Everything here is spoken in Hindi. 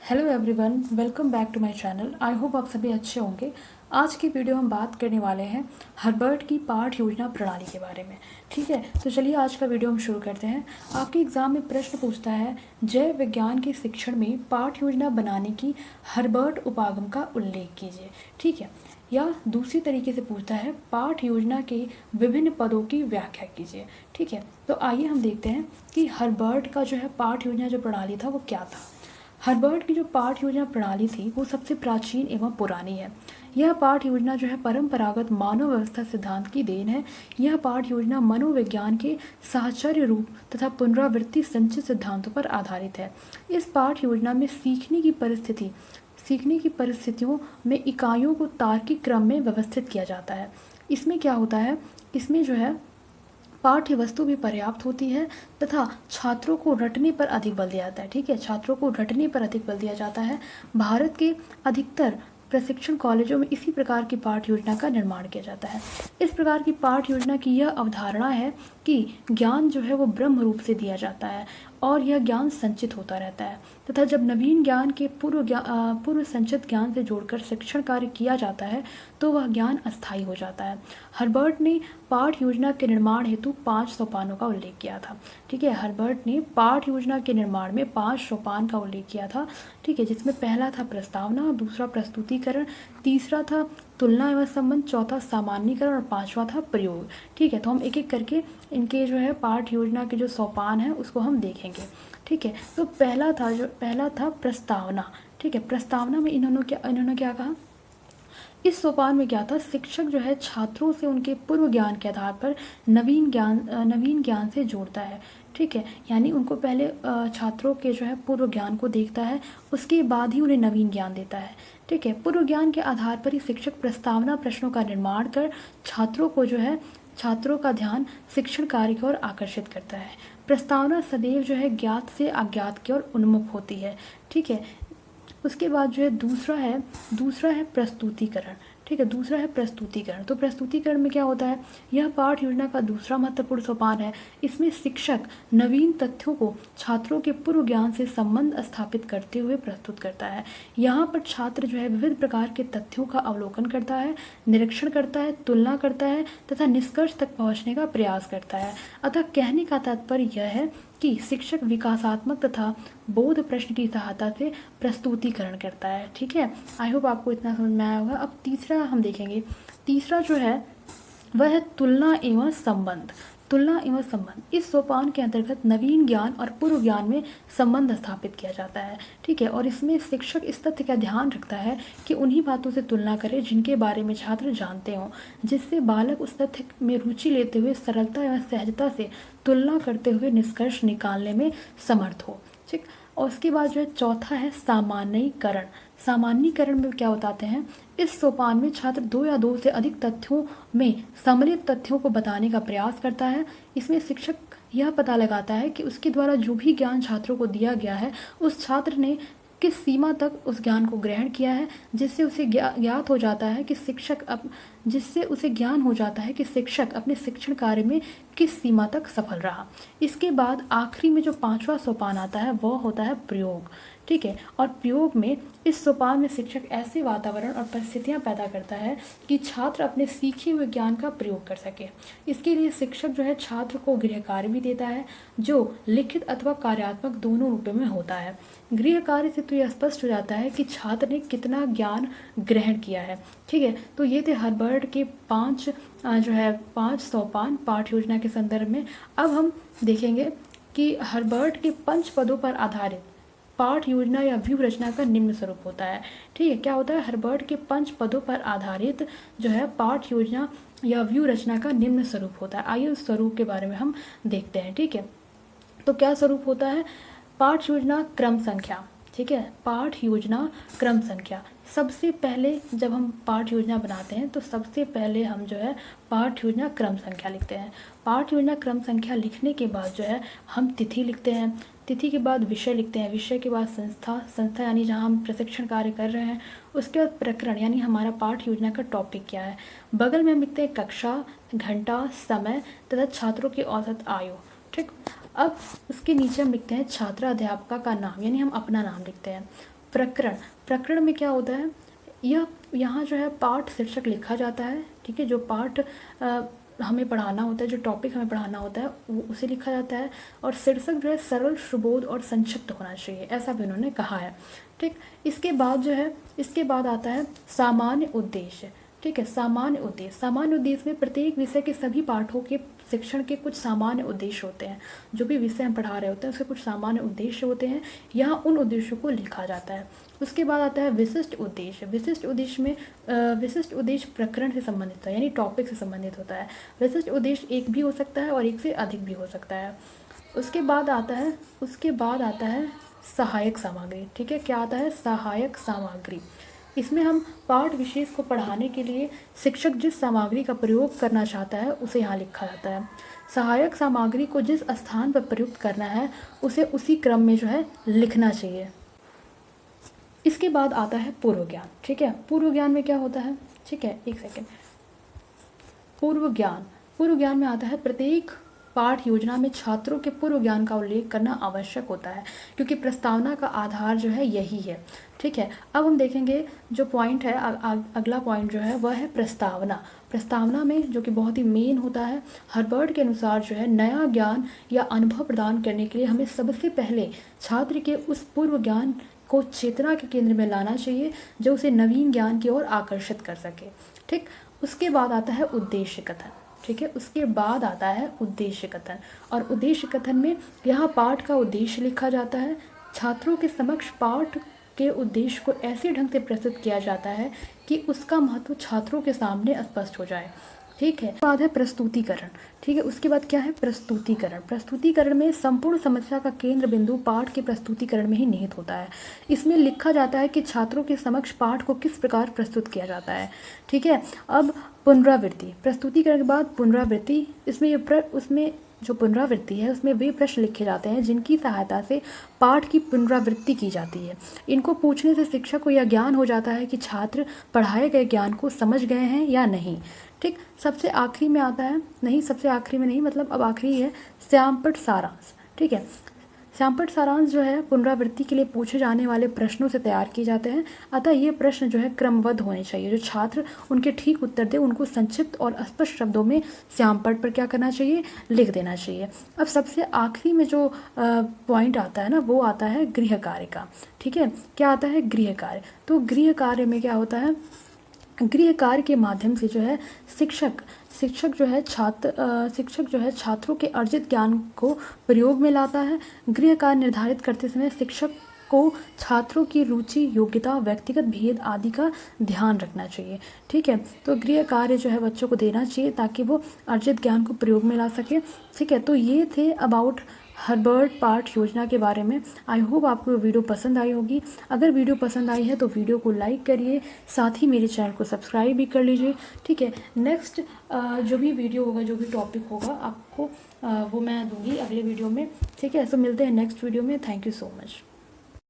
Hello everyone, welcome back to my channel. I hope आप सभी अच्छे होंगे। आज की वीडियो हम बात करने वाले हैं हर्बर्ट की पाठ योजना प्रणाली के बारे में। ठीक है, तो चलिए आज का वीडियो हम शुरू करते हैं। आपके एग्ज़ाम में प्रश्न पूछता है, जैव विज्ञान के शिक्षण में पाठ योजना बनाने की हर्बर्ट उपागम का उल्लेख कीजिए। ठीक है, या दूसरी तरीके से पूछता है, पाठ योजना के विभिन्न पदों की व्याख्या कीजिए। ठीक है, तो आइए हम देखते हैं कि हर्बर्ट का जो है पाठ योजना जो प्रणाली था वो क्या था। हर्बर्ट की जो पाठ योजना प्रणाली थी वो सबसे प्राचीन एवं पुरानी है। यह पाठ योजना जो है परंपरागत मानव व्यवस्था सिद्धांत की देन है। यह पाठ योजना मनोविज्ञान के साहचर्य रूप तथा पुनरावृत्ति संचित सिद्धांतों पर आधारित है। इस पाठ योजना में सीखने की परिस्थितियों में इकाइयों को तार्किक क्रम में व्यवस्थित किया जाता है। इसमें क्या होता है, इसमें जो है पाठ्य वस्तु भी पर्याप्त होती है तथा छात्रों को रटने पर अधिक बल दिया जाता है। ठीक है, छात्रों को रटने पर अधिक बल दिया जाता है। भारत के अधिकतर प्रशिक्षण कॉलेजों में इसी प्रकार की पाठ योजना का निर्माण किया जाता है। इस प्रकार की पाठ योजना की यह अवधारणा है कि ज्ञान जो है वो ब्रह्म रूप से दिया जाता है और यह ज्ञान संचित होता रहता है तथा जब नवीन ज्ञान के पूर्व संचित ज्ञान से जोड़कर शिक्षण कार्य किया जाता है तो वह ज्ञान अस्थायी हो जाता है। हर्बर्ट ने पाठ योजना के निर्माण हेतु 5 सोपानों का उल्लेख किया था। ठीक है, हर्बर्ट ने पाठ योजना के निर्माण में 5 सोपान का उल्लेख किया था। ठीक है, जिसमें पहला था प्रस्तावना, दूसरा प्रस्तुतिकरण, तीसरा था तुलना एवं संबंध, चौथा सामान्यीकरण और पांचवा था प्रयोग। ठीक है, तो हम एक एक करके इनके जो है पाठ योजना के जो सोपान है उसको हम देखेंगे। ठीक है, तो पहला था प्रस्तावना। ठीक है, प्रस्तावना में इन्होंने क्या कहा, इस सोपान में क्या था, शिक्षक जो है छात्रों से उनके पूर्व ज्ञान के आधार पर नवीन ज्ञान से जोड़ता है। ठीक है, यानी उनको पहले छात्रों के जो है पूर्व ज्ञान को देखता है, उसके बाद ही उन्हें नवीन ज्ञान देता है। ठीक है, पूर्व ज्ञान के आधार पर ही शिक्षक प्रस्तावना प्रश्नों का निर्माण कर छात्रों का ध्यान शिक्षण कार्य की ओर आकर्षित करता है। प्रस्तावना सदैव जो है ज्ञात से अज्ञात की ओर उन्मुख होती है। ठीक है, उसके बाद जो है दूसरा है प्रस्तुतिकरण। ठीक है, दूसरा है प्रस्तुतिकरण। तो प्रस्तुतिकरण में क्या होता है, यह पाठ योजना का दूसरा महत्वपूर्ण सोपान है। इसमें शिक्षक नवीन तथ्यों को छात्रों के पूर्व ज्ञान से संबंध स्थापित करते हुए प्रस्तुत करता है। यहाँ पर छात्र जो है विविध प्रकार के तथ्यों का अवलोकन करता है, निरीक्षण करता है, तुलना करता है तथा निष्कर्ष तक पहुँचने का प्रयास करता है। अतः कहने का तात्पर्य यह है कि शिक्षक विकासात्मक तथा बोध प्रश्न की सहायता से प्रस्तुतिकरण करता है। ठीक है, आई होप आपको इतना समझ में आया होगा। अब तीसरा हम देखेंगे। तीसरा जो है वह है तुलना एवं संबंध। इस सोपान के अंतर्गत नवीन ज्ञान और पूर्व ज्ञान में संबंध स्थापित किया जाता है। ठीक है, और इसमें शिक्षक इस तथ्य का ध्यान रखता है कि उन्हीं बातों से तुलना करे जिनके बारे में छात्र जानते हों, जिससे बालक उस तथ्य में रुचि लेते हुए सरलता एवं सहजता से तुलना करते हुए निष्कर्ष निकालने में समर्थ हो। ठीक, और उसके बाद जो है चौथा है सामान्यीकरण। सामान्यीकरण में क्या बताते हैं, इस सोपान में छात्र 2 या 2 से अधिक तथ्यों में सम्मिलित तथ्यों को बताने का प्रयास करता है। इसमें शिक्षक यह पता लगाता है कि उसके द्वारा जो भी ज्ञान छात्रों को दिया गया है उस छात्र ने किस सीमा तक उस ज्ञान को ग्रहण किया है, जिससे उसे ज्ञात हो जाता है कि शिक्षक अपने शिक्षण कार्य में किस सीमा तक सफल रहा। इसके बाद आखिरी में जो 5वां सोपान आता है वह होता है प्रयोग। ठीक है, और प्रयोग में इस सोपान में शिक्षक ऐसे वातावरण और परिस्थितियां पैदा करता है कि छात्र अपने सीखे हुए ज्ञान का प्रयोग कर सके। इसके लिए शिक्षक जो है छात्र को गृह कार्य भी देता है, जो लिखित अथवा कार्यात्मक दोनों रूपों में होता है। गृह कार्य से तो यह स्पष्ट हो जाता है कि छात्र ने कितना ज्ञान ग्रहण किया है। ठीक है, तो ये थे हर्बर्ट के 5 सोपान पाठ योजना के संदर्भ में। अब हम देखेंगे कि हर्बर्ट के 5 पदों पर आधारित पाठ योजना या व्यू रचना का निम्न स्वरूप होता है। ठीक है, क्या होता है, हर्बर्ट के 5 पदों पर आधारित जो है पाठ योजना या व्यू रचना का निम्न स्वरूप होता है। आइए उस स्वरूप के बारे में हम देखते हैं। ठीक है, तो क्या स्वरूप होता है, पाठ योजना क्रम संख्या। ठीक है, पाठ योजना क्रम संख्या। सबसे पहले जब हम पाठ योजना बनाते हैं तो सबसे पहले हम जो है पाठ योजना क्रम संख्या लिखते हैं। पाठ योजना क्रम संख्या लिखने के बाद जो है हम तिथि लिखते हैं। तिथि के बाद विषय लिखते हैं। विषय के बाद संस्था यानी जहाँ हम प्रशिक्षण कार्य कर रहे हैं। उसके बाद प्रकरण यानी हमारा पाठ योजना का टॉपिक क्या है। बगल में हम लिखते हैं कक्षा, घंटा, समय तथा छात्रों की औसत आयु। ठीक, अब उसके नीचे हम लिखते हैं छात्र अध्यापका का नाम, यानी हम अपना नाम लिखते हैं। प्रकरण, प्रकरण में क्या होता है, यह यहाँ जो है पाठ शीर्षक लिखा जाता है, ठीक है, जो पाठ हमें पढ़ाना होता है, जो टॉपिक हमें पढ़ाना होता है वो उसे लिखा जाता है, और शीर्षक जो है सरल, सुबोध और संक्षिप्त होना चाहिए, ऐसा भी उन्होंने कहा है। ठीक, इसके बाद जो है, इसके बाद आता है सामान्य उद्देश्य। ठीक है, सामान्य उद्देश्य, सामान्य उद्देश्य में प्रत्येक विषय के सभी पाठों के शिक्षण के कुछ सामान्य उद्देश्य होते हैं। जो भी विषय हम पढ़ा रहे होते हैं उसके कुछ सामान्य उद्देश्य होते हैं, यहाँ उन उद्देश्यों को लिखा जाता है। उसके बाद आता है विशिष्ट उद्देश्य। विशिष्ट उद्देश्य में विशिष्ट उद्देश्य प्रकरण से संबंधित होता है, यानी टॉपिक से संबंधित होता है। विशिष्ट उद्देश्य एक भी हो सकता है और एक से अधिक भी हो सकता है। उसके बाद आता है सहायक सामग्री। ठीक है, क्या आता है, सहायक सामग्री। इसमें हम पाठ विशेष को पढ़ाने के लिए शिक्षक जिस सामग्री का प्रयोग करना चाहता है उसे यहाँ लिखा जाता है। सहायक सामग्री को जिस स्थान पर प्रयुक्त करना है उसे उसी क्रम में जो है लिखना चाहिए। इसके बाद आता है पूर्व ज्ञान। ठीक है, पूर्व ज्ञान में क्या होता है, ठीक है, एक सेकेंड। पूर्व ज्ञान में आता है प्रत्येक पाठ योजना में छात्रों के पूर्व ज्ञान का उल्लेख करना आवश्यक होता है, क्योंकि प्रस्तावना का आधार जो है यही है। ठीक है, अब हम देखेंगे जो पॉइंट है, अगला पॉइंट जो है वह है प्रस्तावना। प्रस्तावना में जो कि बहुत ही मेन होता है, हर्बर्ट के अनुसार जो है नया ज्ञान या अनुभव प्रदान करने के लिए हमें सबसे पहले छात्र के उस पूर्व ज्ञान को चेतना के केंद्र में लाना चाहिए जो उसे नवीन ज्ञान की ओर आकर्षित कर सके। ठीक, उसके बाद आता है उद्देश्य कथन। ठीक है, उसके बाद आता है उद्देश्य कथन, और उद्देश्य कथन में यहाँ पाठ का उद्देश्य लिखा जाता है। छात्रों के समक्ष पाठ के उद्देश्य को ऐसे ढंग से प्रस्तुत किया जाता है कि उसका महत्व छात्रों के सामने स्पष्ट हो जाए। ठीक है, बाद है प्रस्तुतिकरण। ठीक है, उसके बाद क्या है, प्रस्तुतिकरण। प्रस्तुतिकरण में संपूर्ण समस्या का केंद्र बिंदु पाठ के प्रस्तुतिकरण में ही निहित होता है। इसमें लिखा जाता है कि छात्रों के समक्ष पाठ को किस प्रकार प्रस्तुत किया जाता है। ठीक है, अब पुनरावृत्ति, प्रस्तुतिकरण के बाद पुनरावृत्ति। उसमें जो पुनरावृत्ति है उसमें वे प्रश्न लिखे जाते हैं जिनकी सहायता से पाठ की पुनरावृत्ति की जाती है। इनको पूछने से शिक्षक को यह ज्ञान हो जाता है कि छात्र पढ़ाए गए ज्ञान को समझ गए हैं या नहीं। ठीक, सबसे आखिरी में आता है, नहीं सबसे आखिरी में नहीं, मतलब अब आखिरी है श्यामपट्ट सारांश। ठीक है, श्यामपट्ट सारांश जो है पुनरावृत्ति के लिए पूछे जाने वाले प्रश्नों से तैयार किए जाते हैं। अतः ये प्रश्न जो है क्रमबद्ध होने चाहिए, जो छात्र उनके ठीक उत्तर दे उनको संक्षिप्त और स्पष्ट शब्दों में श्यामपट्ट पर क्या करना चाहिए, लिख देना चाहिए। अब सबसे आखिरी में जो पॉइंट आता है ना वो आता है गृह कार्य का। ठीक है, क्या आता है, गृह कार्य। तो गृह कार्य में क्या होता है, गृह कार्य के माध्यम से जो है शिक्षक जो है छात्रों के अर्जित ज्ञान को प्रयोग में लाता है। गृह कार्य निर्धारित करते समय शिक्षक को छात्रों की रुचि, योग्यता, व्यक्तिगत भेद आदि का ध्यान रखना चाहिए। ठीक है, तो गृह कार्य जो है बच्चों को देना चाहिए ताकि वो अर्जित ज्ञान को प्रयोग में ला सके। ठीक है, तो ये थे अबाउट हर्बर्ट पाठ योजना के बारे में। आई होप आपको वीडियो पसंद आई होगी। अगर वीडियो पसंद आई है तो वीडियो को लाइक करिए, साथ ही मेरे चैनल को सब्सक्राइब भी कर लीजिए। ठीक है, नेक्स्ट जो भी वीडियो होगा, जो भी टॉपिक होगा आपको वो मैं दूंगी अगले वीडियो में। ठीक है, तो मिलते हैं नेक्स्ट वीडियो में। Thank you so much.